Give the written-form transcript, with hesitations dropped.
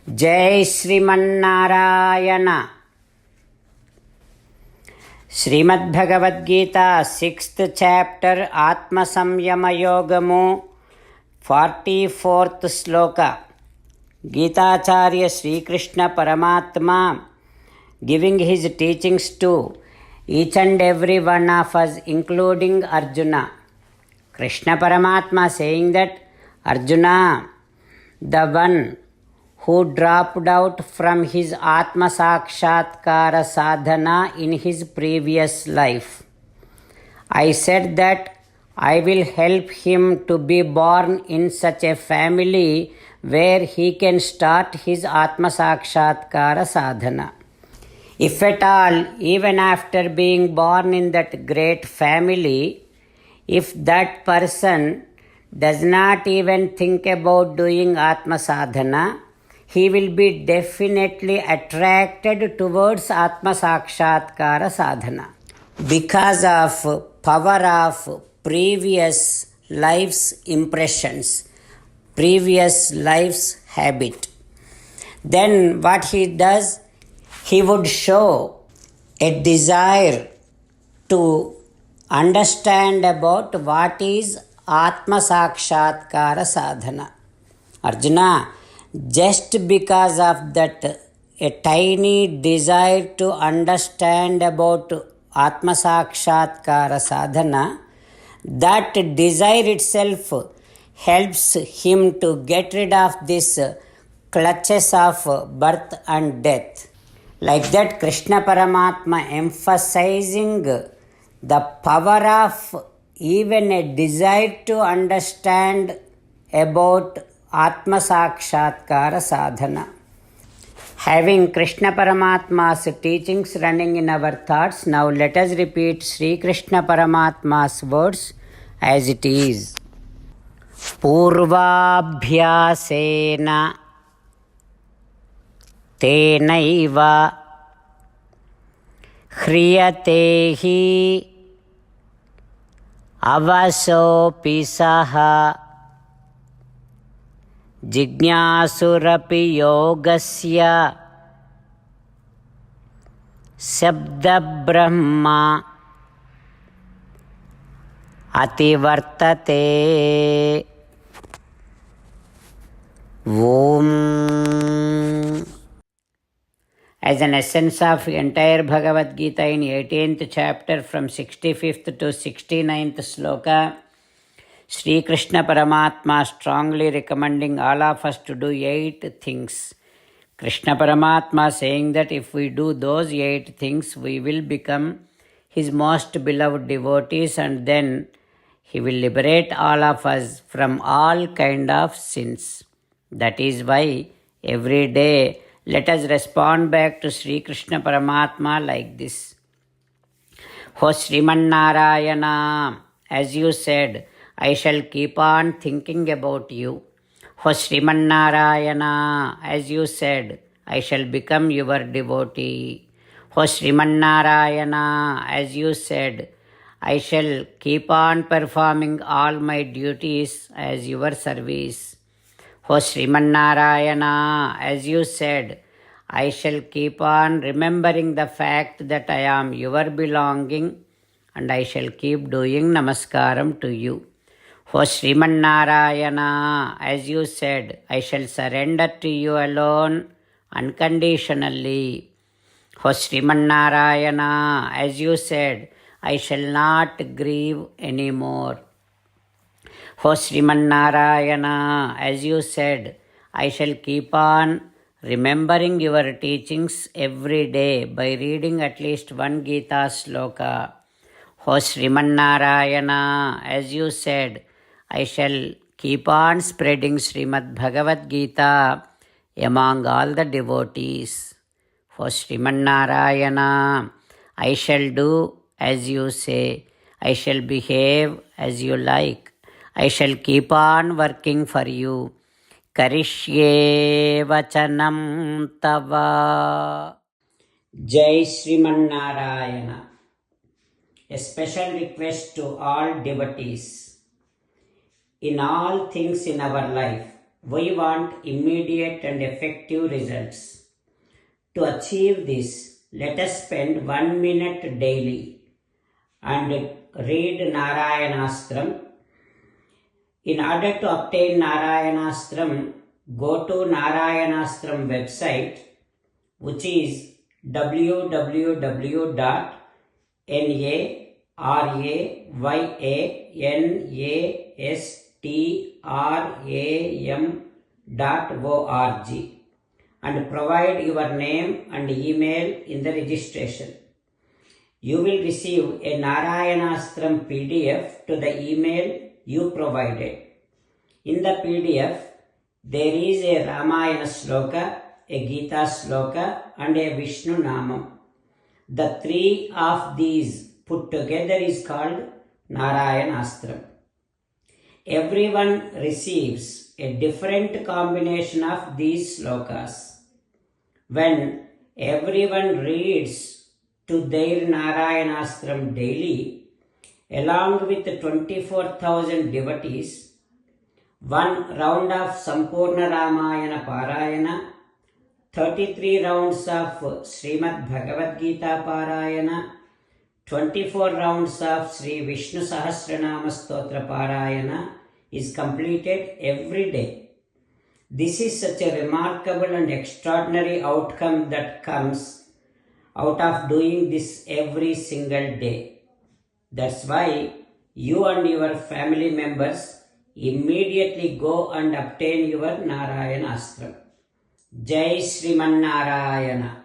जय Sriman Narayana. Shrimad Bhagavad Gita 6th chapter आत्मसंयम योगमु 44th श्लोक। गीताचार्य श्रीकृष्ण परमात्मा giving his teachings to each and every one of us, including Arjuna. Krishna Paramatma saying that Arjuna, the one who dropped out from his Atma Sakshatkara sadhana in his previous life, I said that I will help him to be born in such a family where he can start his Atma Sakshatkara sadhana. If at all, even after being born in that great family, if that person does not even think about doing Atma Sadhana, he will be definitely attracted towards Atma Sakshatkara sadhana because of power of previous life's impressions, previous life's habit. Then what he does, he would show a desire to understand about what is Atma Sakshatkara sadhana. Arjuna, just because of that a tiny desire to understand about Atma Sakshatkara sadhana, that desire itself helps him to get rid of these clutches of birth and death. Like that, Krishna Paramatma emphasizing the power of even a desire to understand about Atma Sakshatkara sadhana. Having Krishna Paramatma's teachings running in our thoughts, now let us repeat Sri Krishna Paramatma's words as it is. Purvabhyasena tenaiva hriyate hi avasopi saha जिज्ञासुरपि योगस्य शब्दब्रह्मा अतिवर्तते। Om. As an essence of entire Bhagavad Gita in 18th chapter from 65th to 69th sloka, Sri Krishna Paramatma strongly recommending all of us to do 8 things. Krishna Paramatma saying that if we do those 8 things, we will become his most beloved devotees, and then he will liberate all of us from all kind of sins. That is why every day let us respond back to Sri Krishna Paramatma like this. Ho Sriman Narayana, as you said, I shall keep on thinking about you. Ho Sriman Narayana, as you said, I shall become your devotee. Ho Sriman Narayana, as you said, I shall keep on performing all my duties as your service. Ho Sriman Narayana, as you said, I shall keep on remembering the fact that I am your belonging, and I shall keep doing namaskaram to you. O Sriman Narayana, as you said, I shall surrender to you alone unconditionally. O Sriman Narayana, as you said, I shall not grieve anymore. O Sriman Narayana, as you said, I shall keep on remembering your teachings every day by reading at least one Gita sloka. O Sriman Narayana, as you said, I shall keep on spreading Srimad Bhagavad Gita among all the devotees. O Sriman Narayana, I shall do as you say. I shall behave as you like. I shall keep on working for you. Karishye vachanam tava. Jai Sriman Narayana. A special request to all devotees. In all things in our life, We want immediate and effective results. To achieve this, let us spend 1 minute daily and read Narayanastram. In order to obtain Narayanastram, go to Narayanastram website, which is www.narayanastram.org, and provide your name and email in the registration. You will receive a Narayanastram PDF to the email you provided. In the PDF, there is a Ramayana sloka, a Gita sloka, and a Vishnu Namam. The three of these put together is called Narayanastram. Everyone receives a different combination of these slokas. When everyone reads to their Narayanastram daily, along with 24,000 devotees, one round of Sampurna Ramayana Parayana, 33 rounds of Srimad Bhagavad Gita Parayana, 24 rounds of Sri Vishnu Sahasranama Stotra Parayana is completed every day. This is such a remarkable and extraordinary outcome that comes out of doing this every single day. That's why you and your family members immediately go and obtain your Narayanastram. Jai Sriman Narayana.